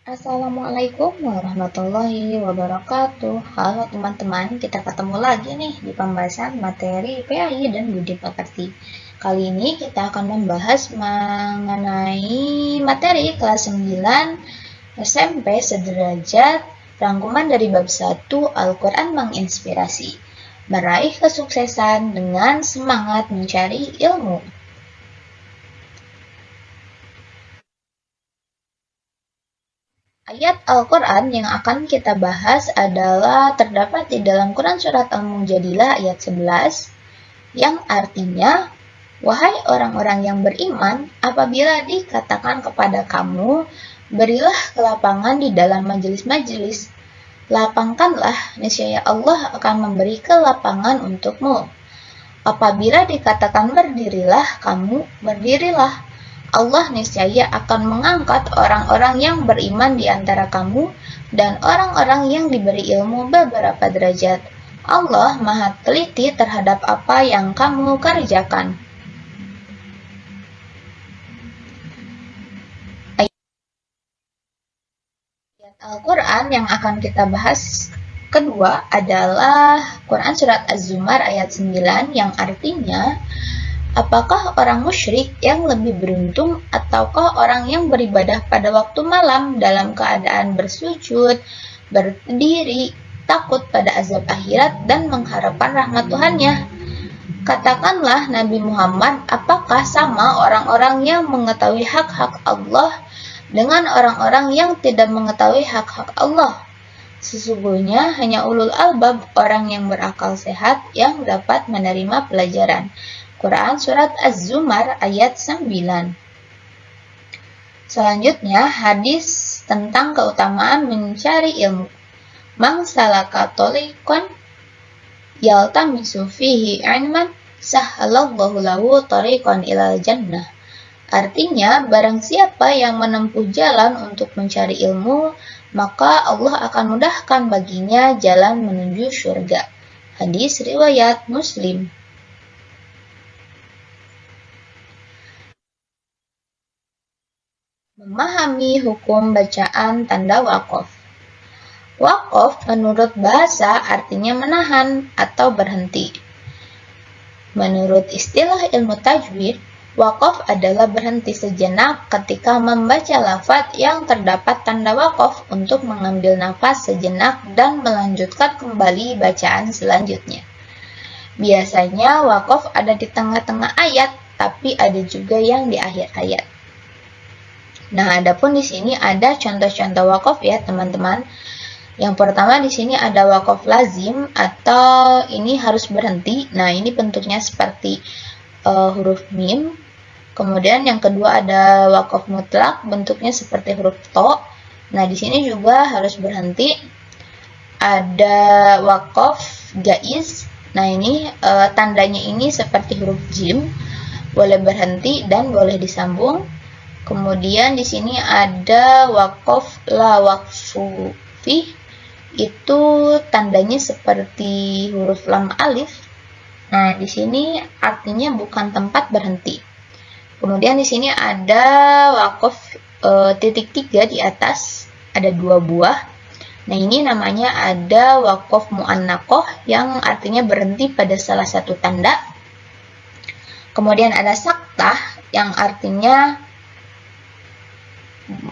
Assalamualaikum warahmatullahi wabarakatuh. Halo teman-teman, kita ketemu lagi nih di pembahasan materi PAI dan Budi Pekerti. Kali ini kita akan membahas mengenai materi kelas 9 SMP sederajat, rangkuman dari bab 1 Al-Quran menginspirasi. Meraih kesuksesan dengan semangat mencari ilmu. Ayat Al-Quran yang akan kita bahas adalah terdapat di dalam Quran Surat Al-Mujadilah ayat 11, yang artinya, "Wahai orang-orang yang beriman, apabila dikatakan kepada kamu, berilah kelapangan di dalam majelis-majelis, lapangkanlah, niscaya Allah akan memberi kelapangan untukmu. Apabila dikatakan berdirilah, kamu berdirilah. Allah niscaya akan mengangkat orang-orang yang beriman di antara kamu dan orang-orang yang diberi ilmu beberapa derajat. Allah Maha teliti terhadap apa yang kamu kerjakan." Ayat Al-Quran yang akan kita bahas kedua adalah Quran Surat Az-Zumar ayat 9 yang artinya, "Apakah orang musyrik yang lebih beruntung ataukah orang yang beribadah pada waktu malam dalam keadaan bersujud, berdiri, takut pada azab akhirat dan mengharapkan rahmat Tuhannya? Katakanlah Nabi Muhammad, apakah sama orang-orang yang mengetahui hak-hak Allah dengan orang-orang yang tidak mengetahui hak-hak Allah? Sesungguhnya hanya ulul albab, orang yang berakal sehat, yang dapat menerima pelajaran." Quran Surat Az-Zumar ayat 9. Selanjutnya, hadis tentang keutamaan mencari ilmu. "Man salaka tariqan yaltamisu fihi ilman, sahhalallahu lahu tariqan ilal jannah." Artinya, barang siapa yang menempuh jalan untuk mencari ilmu, maka Allah akan mudahkan baginya jalan menuju surga. Hadis riwayat Muslim. Memahami hukum bacaan tanda waqaf. Waqaf menurut bahasa artinya menahan atau berhenti. Menurut istilah ilmu tajwid, waqaf adalah berhenti sejenak ketika membaca lafaz yang terdapat tanda waqaf untuk mengambil nafas sejenak dan melanjutkan kembali bacaan selanjutnya. Biasanya waqaf ada di tengah-tengah ayat, tapi ada juga yang di akhir ayat. Nah, adapun di sini ada contoh-contoh waqaf ya, teman-teman. Yang pertama di sini ada waqaf lazim atau ini harus berhenti. Nah, ini bentuknya seperti huruf mim. Kemudian yang kedua ada waqaf mutlak, bentuknya seperti huruf to. Nah, di sini juga harus berhenti. Ada waqaf jaiz. Nah, ini tandanya ini seperti huruf jim, boleh berhenti dan boleh disambung. Kemudian di sini ada waqaf la waqfu fi, itu tandanya seperti huruf lam alif. Nah, di sini artinya bukan tempat berhenti. Kemudian di sini ada waqaf titik 3 di atas, ada 2 buah. Nah, ini namanya ada waqaf mu'annaqoh yang artinya berhenti pada salah satu tanda. Kemudian ada saktah yang artinya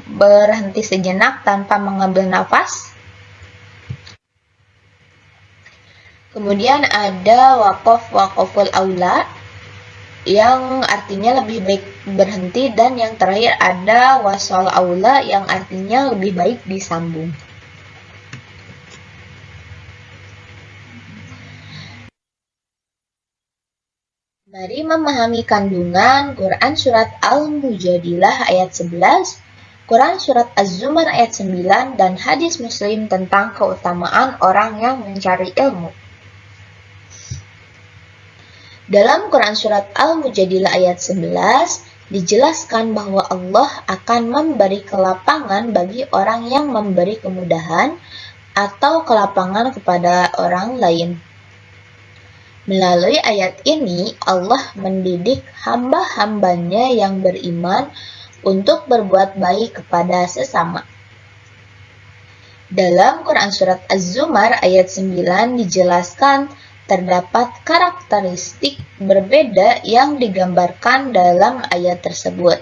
berhenti sejenak tanpa mengambil nafas. Kemudian ada waqaful aula yang artinya lebih baik berhenti, dan yang terakhir ada wasol aula yang artinya lebih baik disambung. Mari memahami kandungan Quran Surat Al-Mujadilah ayat 11, Quran Surat Az-Zumar ayat 9, dan hadis Muslim tentang keutamaan orang yang mencari ilmu. Dalam Quran Surat Al-Mujadilah ayat 11, dijelaskan bahwa Allah akan memberi kelapangan bagi orang yang memberi kemudahan atau kelapangan kepada orang lain. Melalui ayat ini, Allah mendidik hamba-hambanya yang beriman untuk berbuat baik kepada sesama. Dalam Quran Surat Az-Zumar ayat 9 dijelaskan terdapat karakteristik berbeda yang digambarkan dalam ayat tersebut.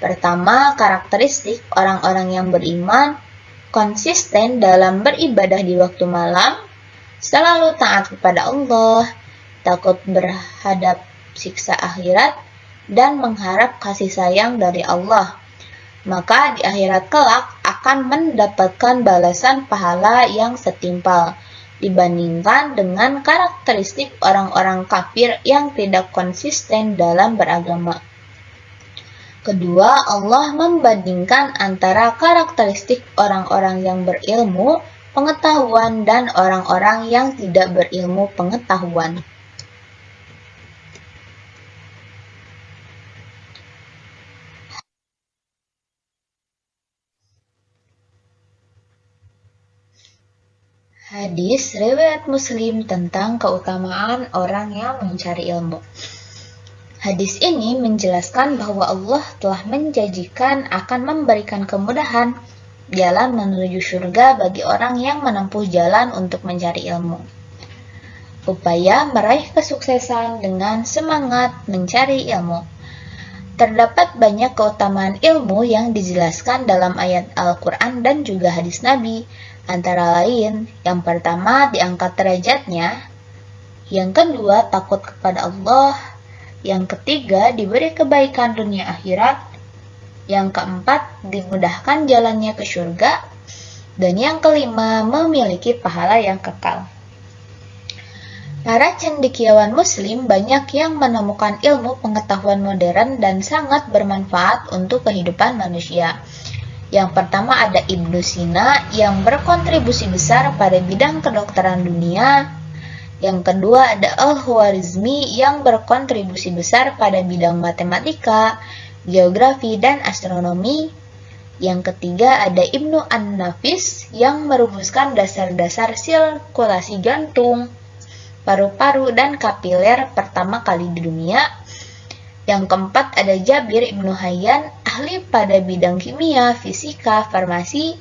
Pertama, karakteristik orang-orang yang beriman konsisten dalam beribadah di waktu malam, selalu taat kepada Allah, takut berhadap siksa akhirat, dan mengharap kasih sayang dari Allah. Maka di akhirat kelak akan mendapatkan balasan pahala yang setimpal dibandingkan dengan karakteristik orang-orang kafir yang tidak konsisten dalam beragama. Kedua, Allah membandingkan antara karakteristik orang-orang yang berilmu pengetahuan dan orang-orang yang tidak berilmu pengetahuan. Hadis riwayat Muslim tentang keutamaan orang yang mencari ilmu. Hadis ini menjelaskan bahwa Allah telah menjanjikan akan memberikan kemudahan jalan menuju surga bagi orang yang menempuh jalan untuk mencari ilmu. Upaya meraih kesuksesan dengan semangat mencari ilmu. Terdapat banyak keutamaan ilmu yang dijelaskan dalam ayat Al-Quran dan juga hadis Nabi. Antara lain, yang pertama diangkat derajatnya, yang kedua takut kepada Allah, yang ketiga diberi kebaikan dunia akhirat, yang keempat dimudahkan jalannya ke surga, dan yang kelima memiliki pahala yang kekal. Para cendekiawan muslim banyak yang menemukan ilmu pengetahuan modern dan sangat bermanfaat untuk kehidupan manusia. Yang pertama ada Ibnu Sina yang berkontribusi besar pada bidang kedokteran dunia. Yang kedua ada Al-Khwarizmi yang berkontribusi besar pada bidang matematika, geografi, dan astronomi. Yang ketiga ada Ibnu An-Nafis yang merumuskan dasar-dasar sirkulasi jantung, paru-paru, dan kapiler pertama kali di dunia. Yang keempat ada Jabir Ibnu Hayyan, ahli pada bidang kimia, fisika, farmasi.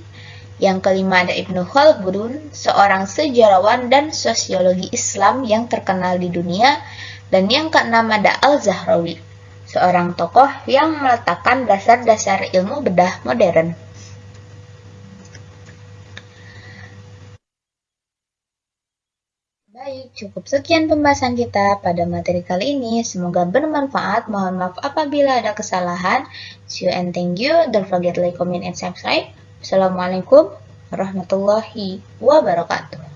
Yang kelima ada Ibnu Khaldun, seorang sejarawan dan sosiologi Islam yang terkenal di dunia. Dan yang keenam ada Al-Zahrawi, seorang tokoh yang meletakkan dasar-dasar ilmu bedah modern. Baik, cukup sekian pembahasan kita pada materi kali ini. Semoga bermanfaat. Mohon maaf apabila ada kesalahan. See you and thank you. Don't forget to like, comment, and subscribe. Assalamualaikum warahmatullahi wabarakatuh.